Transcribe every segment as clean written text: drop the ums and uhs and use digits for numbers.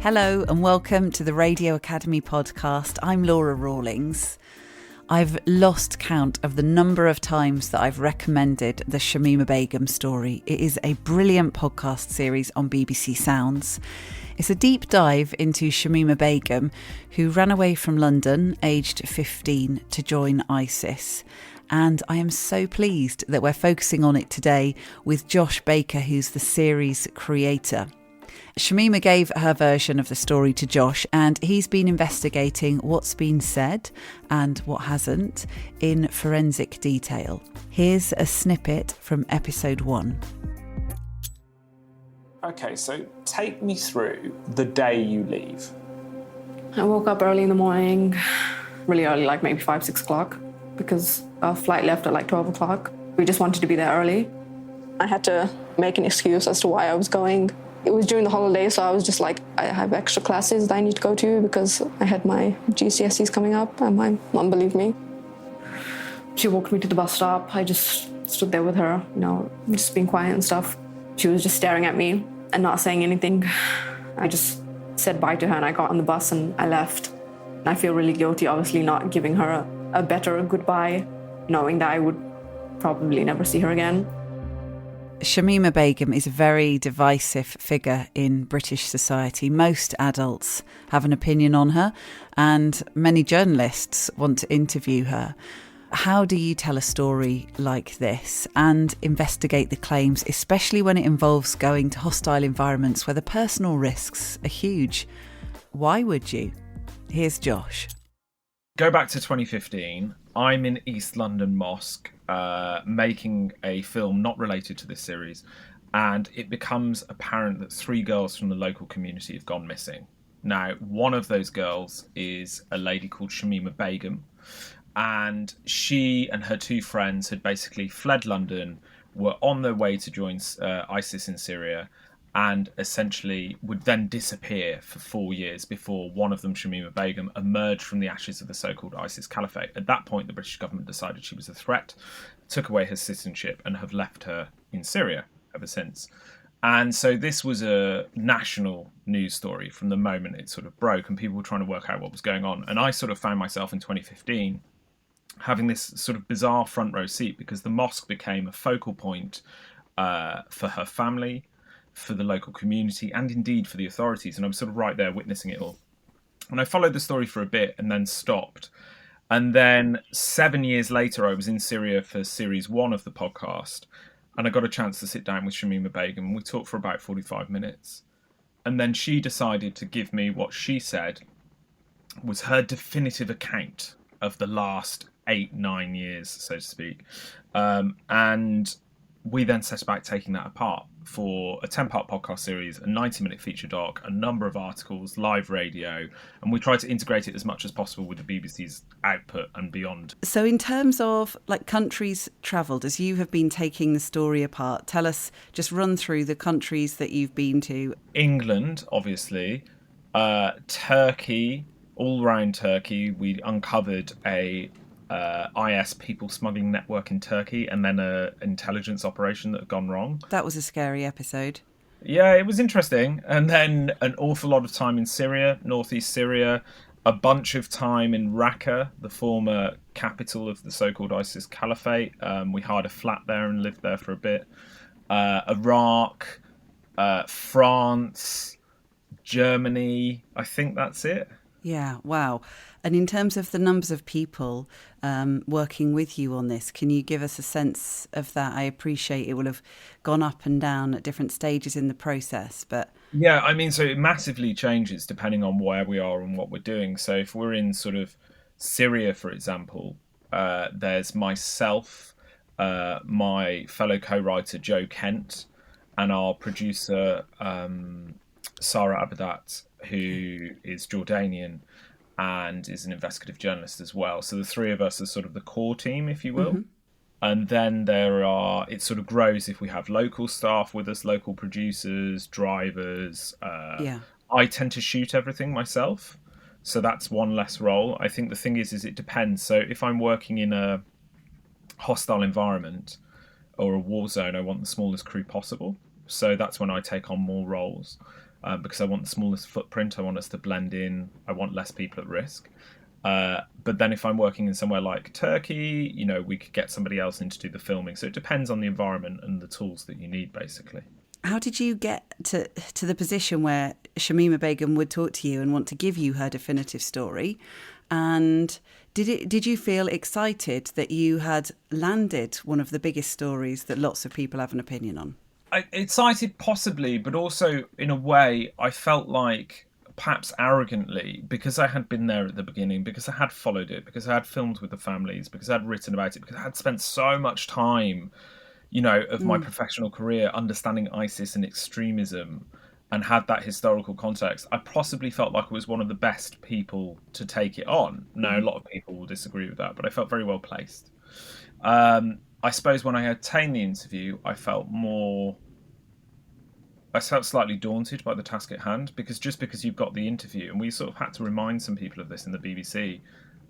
Hello and welcome to the Radio Academy podcast. I'm Laura Rawlings. I've lost count of the number of times that I've recommended the Shamima Begum Story. It is a brilliant podcast series on BBC Sounds. It's a deep dive into Shamima Begum, who ran away from London aged 15 to join ISIS. And I am so pleased that we're focusing on it today with Josh Baker, who's the series creator. Shamima gave her version of the story to Josh, and he's been investigating what's been said and what hasn't in forensic detail. Here's a snippet from episode 1. Okay, so take me through the day you leave. I woke up early in the morning, really early, like maybe 5-6 o'clock, because our flight left at like 12 o'clock. We just wanted to be there early. I had to make an excuse as to why I was going. It was during the holiday, so I was just like, I have extra classes that I need to go to because I had my GCSEs coming up and my mum believed me. She walked me to the bus stop. I just stood there with her, just being quiet and stuff. She was just staring at me and not saying anything. I just said bye to her and I got on the bus and I left. And I feel really guilty, obviously, not giving her a better goodbye, knowing that I would probably never see her again. Shamima Begum is a very divisive figure in British society. Most adults have an opinion on her, and many journalists want to interview her. How do you tell a story like this and investigate the claims, especially when it involves going to hostile environments where the personal risks are huge? Why would you? Here's Josh. Go back to 2015. I'm in East London Mosque making a film not related to this series, and it becomes apparent that 3 girls from the local community have gone missing. Now, one of those girls is a lady called Shamima Begum, and she and her 2 friends had basically fled London, were on their way to join ISIS in Syria, and essentially would then disappear for 4 years before one of them, Shamima Begum, emerged from the ashes of the so-called ISIS caliphate. At that point, the British government decided she was a threat, took away her citizenship, and have left her in Syria ever since. And so this was a national news story from the moment it sort of broke, and people were trying to work out what was going on. And I sort of found myself in 2015 having this sort of bizarre front row seat, because the mosque became a focal point for her family, for the local community, and indeed for the authorities. And I was sort of right there witnessing it all. And I followed the story for a bit and then stopped. And then 7 years later, I was in Syria for series 1 of the podcast. And I got a chance to sit down with Shamima Begum, and we talked for about 45 minutes. And then she decided to give me what she said was her definitive account of the last 8-9 years, so to speak. And we then set about taking that apart for a 10-part podcast series, a 90-minute feature doc, a number of articles, live radio, and we tried to integrate it as much as possible with the BBC's output and beyond. So in terms of countries travelled, as you have been taking the story apart, tell us, just run through the countries that you've been to. England, obviously, Turkey, all around Turkey. We uncovered a IS people smuggling network in Turkey, and then an intelligence operation that had gone wrong. That was a scary episode. Yeah, it was interesting. And then an awful lot of time in Syria, northeast Syria, a bunch of time in Raqqa, the former capital of the so-called ISIS caliphate. We hired a flat there and lived there for a bit. Iraq, France, Germany. I think that's it. Yeah, wow. And in terms of the numbers of people working with you on this, can you give us a sense of that? I appreciate it will have gone up and down at different stages in the process, but... Yeah, I mean, so it massively changes depending on where we are and what we're doing. So if we're in sort of Syria, for example, there's myself, my fellow co-writer Joe Kent, and our producer Sarah Abadat, who is Jordanian and is an investigative journalist as well. So the 3 of us are sort of the core team, if you will. Mm-hmm. And then it sort of grows if we have local staff with us, local producers, drivers. I tend to shoot everything myself. So that's one less role. I think the thing is it depends. So if I'm working in a hostile environment or a war zone, I want the smallest crew possible. So that's when I take on more roles, because I want the smallest footprint. I want us to blend in. I want less people at risk. But then if I'm working in somewhere like Turkey, we could get somebody else in to do the filming. So it depends on the environment and the tools that you need, basically. How did you get to the position where Shamima Begum would talk to you and want to give you her definitive story? And did you feel excited that you had landed one of the biggest stories that lots of people have an opinion on? Excited possibly, but also in a way I felt like, perhaps arrogantly, because I had been there at the beginning, because I had followed it, because I had filmed with the families, because I had written about it, because I had spent so much time of my professional career understanding ISIS and extremism, and had that historical context, I possibly felt like I was one of the best people to take it on. Now, a lot of people will disagree with that, but I felt very well placed. I suppose when I obtained the interview, I felt slightly daunted by the task at hand, because just because you've got the interview, and we sort of had to remind some people of this in the BBC,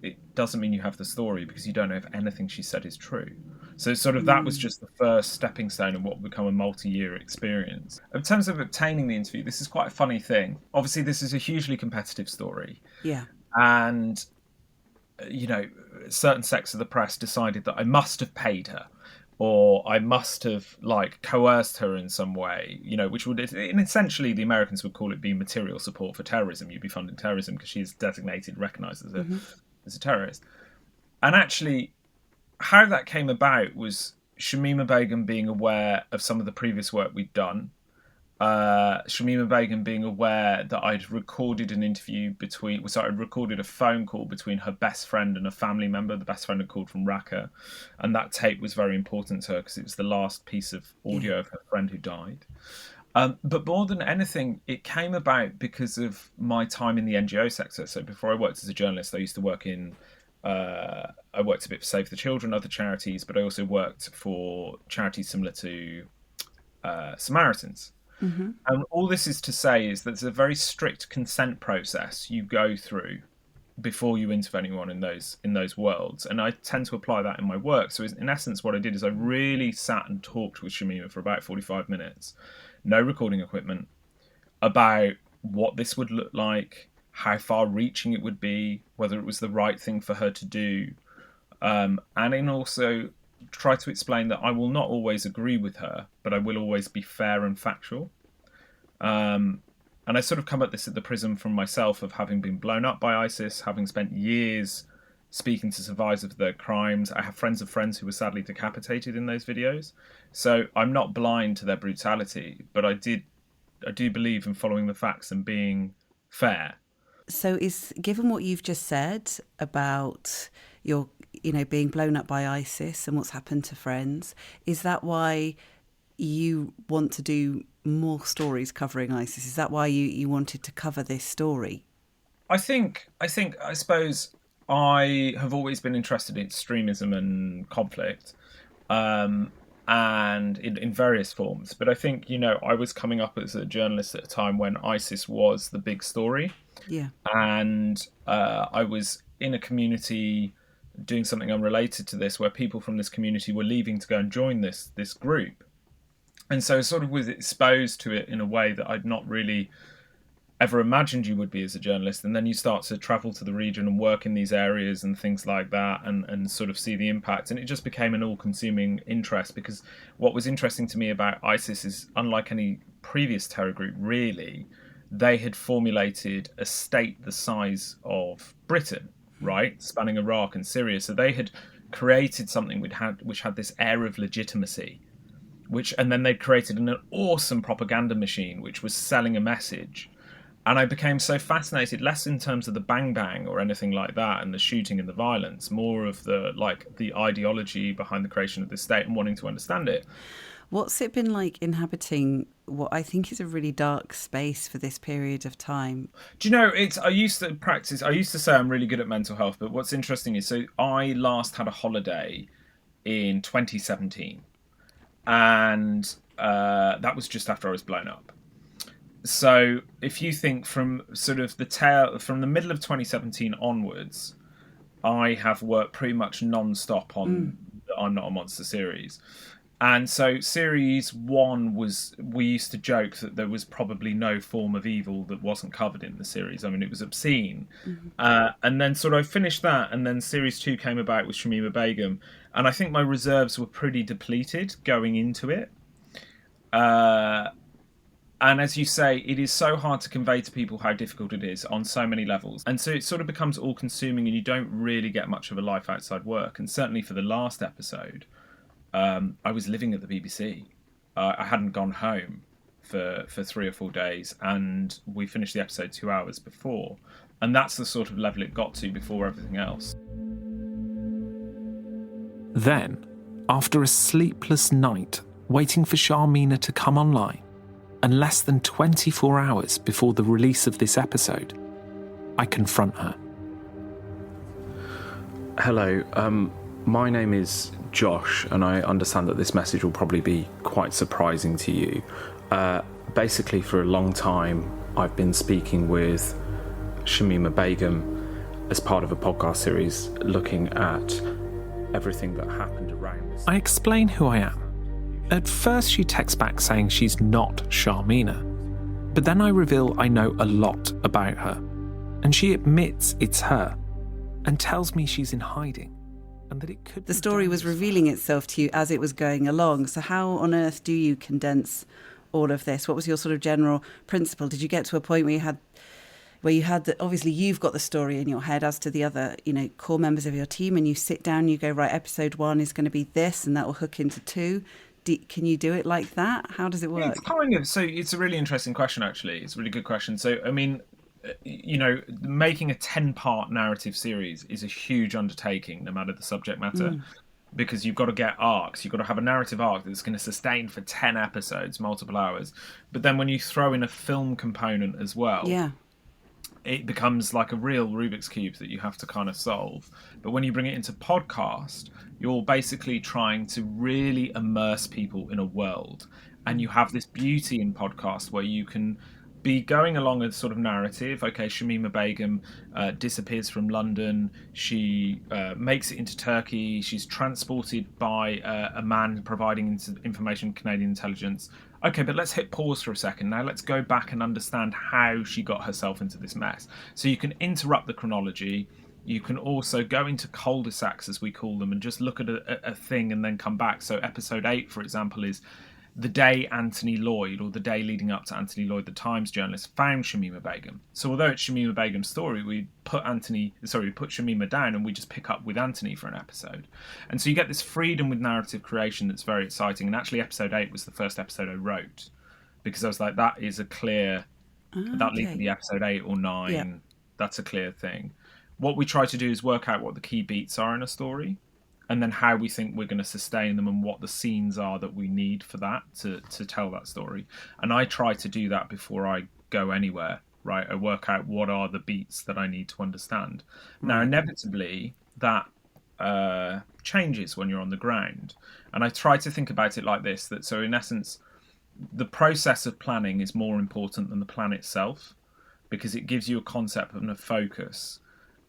it doesn't mean you have the story, because you don't know if anything she said is true. So sort of that was just the first stepping stone in what will become a multi-year experience. In terms of obtaining the interview, this is quite a funny thing. Obviously, this is a hugely competitive story. Yeah. And, certain sects of the press decided that I must have paid her, or I must have coerced her in some way, which would, and essentially the Americans would call it being material support for terrorism. You'd be funding terrorism because she's designated, recognised as a terrorist. And actually, how that came about was Shamima Begum being aware of some of the previous work we'd done. Shamima Begum being aware that I'd recorded an interview I'd recorded a phone call between her best friend and a family member. The best friend had called from Raqqa, and that tape was very important to her because it was the last piece of audio of her friend who died. But more than anything, it came about because of my time in the NGO sector. So before I worked as a journalist, I used to work I worked a bit for Save the Children, other charities, but I also worked for charities similar to Samaritans. Mm-hmm. And all this is to say is that there's a very strict consent process you go through before you interview anyone in those worlds, and I tend to apply that in my work. So in essence, what I did is I really sat and talked with Shamima for about 45 minutes, no recording equipment, about what this would look like, how far-reaching it would be, whether it was the right thing for her to do, and then also try to explain that I will not always agree with her, but I will always be fair and factual. And I sort of come at this at the prism from myself of having been blown up by ISIS, having spent years speaking to survivors of their crimes. I have friends of friends who were sadly decapitated in those videos. So I'm not blind to their brutality, but I do believe in following the facts and being fair. So given what you've just said about your, being blown up by ISIS and what's happened to friends, is that why you want to do more stories covering ISIS? Is that why you wanted to cover this story? I suppose I have always been interested in extremism and conflict, and in various forms. But I think, I was coming up as a journalist at a time when ISIS was the big story. Yeah. And I was in a community doing something unrelated to this, where people from this community were leaving to go and join this group. And so I sort of was exposed to it in a way that I'd not really ever imagined you would be as a journalist. And then you start to travel to the region and work in these areas and things like that, and sort of see the impact. And it just became an all-consuming interest, because what was interesting to me about ISIS is, unlike any previous terror group, really, they had formulated a state the size of Britain, right, spanning Iraq and Syria. So they had created something which had this air of legitimacy, and then they'd created an awesome propaganda machine which was selling a message. And I became so fascinated, less in terms of the bang bang or anything like that and the shooting and the violence, more of the ideology behind the creation of this state and wanting to understand it. What's it been like inhabiting what I think is a really dark space for this period of time? Do you know, I used to say I'm really good at mental health, but what's interesting is, so I last had a holiday in 2017, and that was just after I was blown up. So if you think from sort of from the middle of 2017 onwards, I have worked pretty much non-stop on the I'm Not a Monster series. And so series 1 was, we used to joke that there was probably no form of evil that wasn't covered in the series. I mean, it was obscene. And then sort of finished that, and then series 2 came about with Shamima Begum. And I think my reserves were pretty depleted going into it. And as you say, it is so hard to convey to people how difficult it is on so many levels. And so it sort of becomes all consuming, and you don't really get much of a life outside work. And certainly for the last episode, I was living at the BBC. I hadn't gone home for 3 or 4 days, and we finished the episode 2 hours before. And that's the sort of level it got to before everything else. Then, after a sleepless night waiting for Shamima to come online, and less than 24 hours before the release of this episode, I confront her. Hello, my name is Josh, and I understand that this message will probably be quite surprising to you. Basically, for a long time, I've been speaking with Shamima Begum as part of a podcast series looking at everything that happened around this. I explain who I am. At first, she texts back saying she's not Shamima, but then I reveal I know a lot about her, and she admits it's her, and tells me she's in hiding, and that it could The be story was dangerous. revealing itself to you as it was going along. So how on earth do you condense all of this? What was your sort of general principle? Did you get to a point where you had that? Obviously you've got the story in your head as to the other, core members of your team, and you sit down and you go, right, episode 1 is going to be this, and that will hook into 2. Can you do it like that? How does it work? It's kind of, so it's a really interesting question, actually. It's a really good question. So, I mean, making a 10-part narrative series is a huge undertaking, no matter the subject matter, because you've got to get arcs. You've got to have a narrative arc that's going to sustain for 10 episodes, multiple hours. But then when you throw in a film component as well, Yeah. it becomes like a real Rubik's Cube that you have to kind of solve. But when you bring it into podcast, you're basically trying to really immerse people in a world. And you have this beauty in podcast where you can be going along a sort of narrative. Okay, Shamima Begum disappears from London. She makes it into Turkey. She's transported by a man providing information, Canadian intelligence. Okay, but let's hit pause for a second. Now let's go back and understand how she got herself into this mess. So you can interrupt the chronology. You can also go into cul-de-sacs, as we call them, and just look at a thing and then come back. So episode 8, for example, is the day Anthony Lloyd, or the day leading up to Anthony Lloyd, the Times journalist, found Shamima Begum. So although it's Shamima Begum's story, we put Shamima down and we just pick up with Anthony for an episode. And so you get this freedom with narrative creation that's very exciting. And actually episode 8 was the first episode I wrote, because I was like, that is a clear, that leads to the episode 8 or 9. Yeah. That's a clear thing. What we try to do is work out what the key beats are in a story, and then how we think we're going to sustain them, and what the scenes are that we need for that to tell that story. And I try to do that before I go anywhere, right? I work out what are the beats that I need to understand. Now, inevitably, that changes when you're on the ground. And I try to think about it like this, that so in essence, the process of planning is more important than the plan itself, because it gives you a concept and a focus.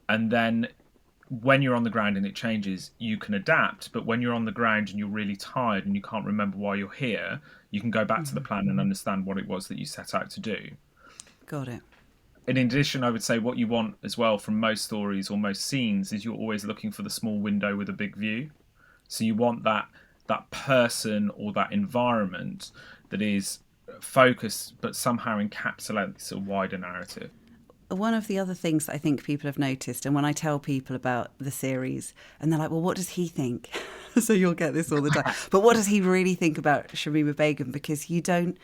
And then when you're on the ground and it changes, you can adapt. But when you're on the ground and you're really tired and you can't remember why you're here, you can go back to the plan and understand what it was that you set out to do. Got it. And in addition, I would say what you want as well from most stories or most scenes is you're always looking for the small window with a big view. So you want that person or that environment that is focused but somehow encapsulates a wider narrative. One of the other things that I think people have noticed, and when I tell people about the series, and they're like, well, what does he think? So you'll get this all the time. But what does he really think about Shamima Begum? Because you don't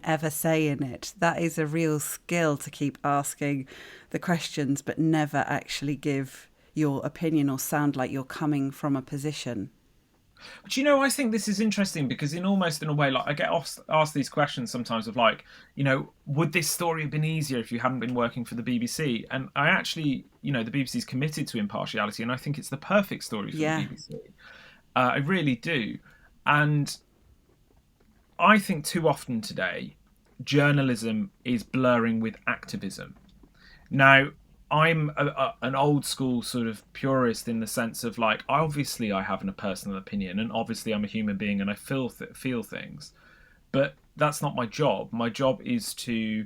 ever say in it. That is a real skill, to keep asking the questions, but never actually give your opinion or sound like you're coming from a position. But I think this is interesting because in a way, like I get asked these questions sometimes of like, would this story have been easier if you hadn't been working for the BBC? And I actually, the BBC's committed to impartiality, and I think it's the perfect story for the BBC. I really do. And I think too often today, journalism is blurring with activism. Now, I'm an old school sort of purist in the sense of like, obviously I have a personal opinion, and obviously I'm a human being and I feel things, but that's not my job. My job is to,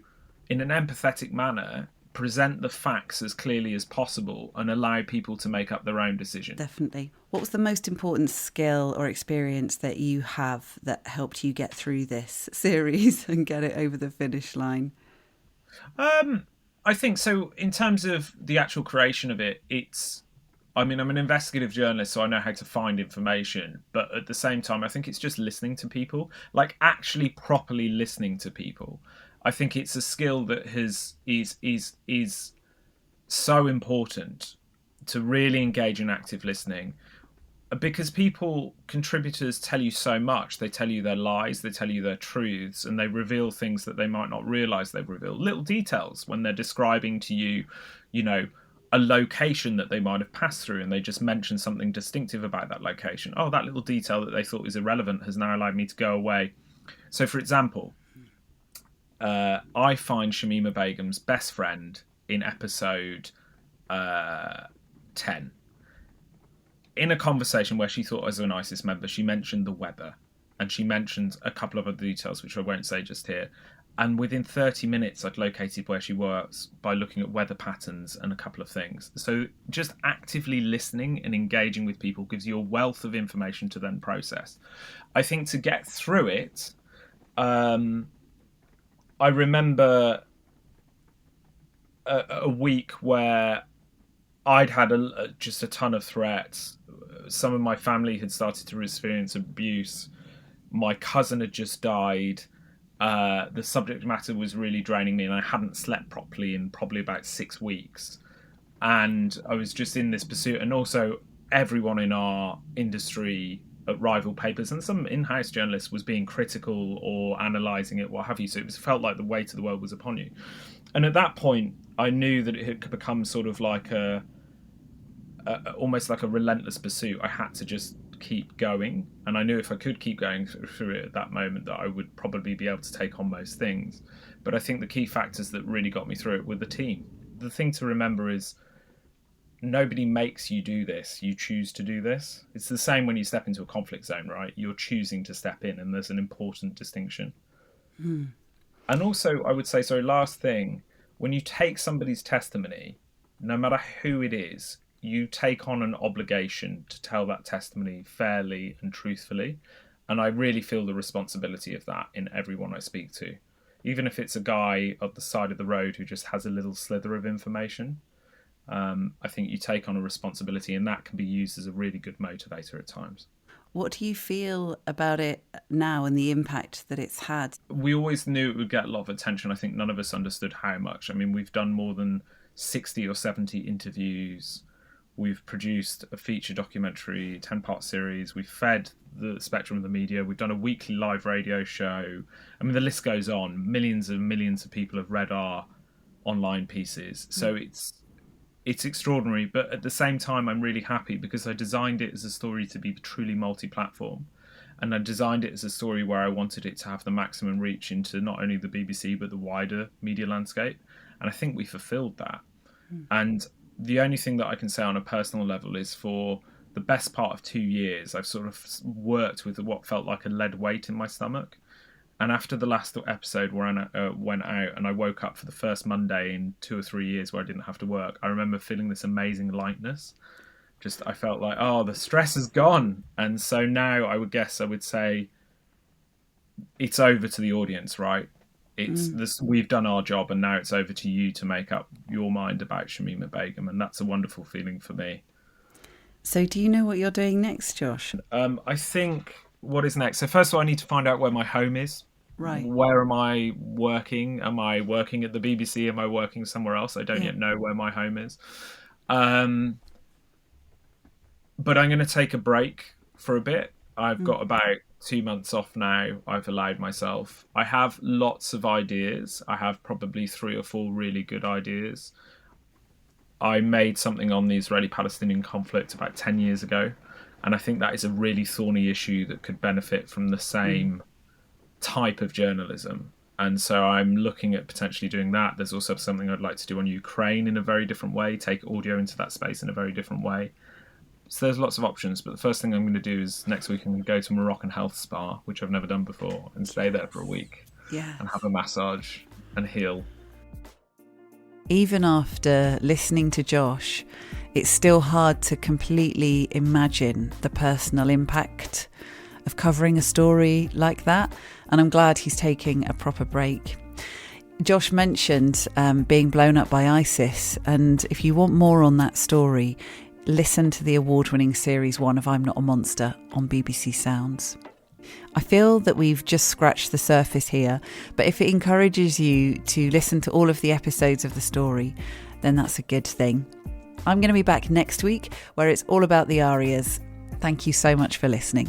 in an empathetic manner, present the facts as clearly as possible and allow people to make up their own decision. Definitely. What was the most important skill or experience that you have that helped you get through this series and get it over the finish line? I think so. In terms of the actual creation of it, I'm an investigative journalist, so I know how to find information. But at the same time, I think it's just listening to people, like actually properly listening to people. I think it's a skill that is so important to really engage in active listening, because contributors tell you so much. They tell you their lies, they tell you their truths, and they reveal things that they might not realize they've revealed. Little details when they're describing to you, a location that they might have passed through, and they just mention something distinctive about that location. Oh, that little detail that they thought was irrelevant has now allowed me to go away. So, for example, I find Shamima Begum's best friend in episode 10. In a conversation where she thought as an ISIS member, she mentioned the weather, and she mentioned a couple of other details which I won't say just here. And within 30 minutes, I'd located where she works by looking at weather patterns and a couple of things. So just actively listening and engaging with people gives you a wealth of information to then process. I think to get through it, I remember a week where I'd had just a ton of threats. Some of my family had started to experience abuse. My cousin had just died. The subject matter was really draining me, and I hadn't slept properly in probably about 6 weeks. And I was just in this pursuit. And also, everyone in our industry at rival papers and some in-house journalists was being critical or analysing it, what have you. So it felt like the weight of the world was upon you. And at that point, I knew that it could become sort of like almost like a relentless pursuit. I had to just keep going, and I knew if I could keep going through it at that moment that I would probably be able to take on most things. But I think the key factors that really got me through it were the team. The thing to remember is nobody makes you do this, you choose to do this. It's the same when you step into a conflict zone, right? You're choosing to step in, and there's an important distinction. And also, I would say, last thing, when you take somebody's testimony, no matter who it is, you take on an obligation to tell that testimony fairly and truthfully. And I really feel the responsibility of that in everyone I speak to. Even if it's a guy at the side of the road who just has a little slither of information, I think you take on a responsibility, and that can be used as a really good motivator at times. What do you feel about it now and the impact that it's had? We always knew it would get a lot of attention. I think none of us understood how much. I mean, we've done more than 60 or 70 interviews. We've produced a feature documentary, 10-part series. We've fed the spectrum of the media. We've done a weekly live radio show. I mean, the list goes on. Millions and millions of people have read our online pieces. So it's extraordinary. But at the same time, I'm really happy because I designed it as a story to be truly multi-platform. And I designed it as a story where I wanted it to have the maximum reach into not only the BBC, but the wider media landscape. And I think we fulfilled that. And the only thing that I can say on a personal level is for the best part of 2 years, I've sort of worked with what felt like a lead weight in my stomach. And after the last episode where I went out and I woke up for the first Monday in 2 or 3 years where I didn't have to work, I remember feeling this amazing lightness. I felt like, the stress is gone. And so now I would say it's over to the audience, right? It's this. We've done our job, and now it's over to you to make up your mind about Shamima Begum, and that's a wonderful feeling for me. So, do you know what you're doing next, Josh? I think what is next. So, first of all, I need to find out where my home is. Right. Where am I working? Am I working at the BBC? Am I working somewhere else? I don't yet know where my home is. But I'm going to take a break for a bit. I've got about 2 months off now. I've allowed myself. I have lots of ideas. I have probably 3 or 4 really good ideas. I made something on the Israeli-Palestinian conflict about 10 years ago, and I think that is a really thorny issue that could benefit from the same type of journalism. And so I'm looking at potentially doing that. There's also something I'd like to do on Ukraine in a very different way, take audio into that space in a very different way. So there's lots of options, but the first thing I'm going to do is next week I'm going to go to a Moroccan health spa, which I've never done before, and stay there for a week. Yeah. And have a massage and heal. Even after listening to Josh, it's still hard to completely imagine the personal impact of covering a story like that. And I'm glad he's taking a proper break. Josh mentioned being blown up by ISIS. And if you want more on that story, listen to the award-winning Series 1 of I'm Not a Monster on BBC Sounds. I feel that we've just scratched the surface here, but if it encourages you to listen to all of the episodes of the story, then that's a good thing. I'm going to be back next week where it's all about the arias. Thank you so much for listening.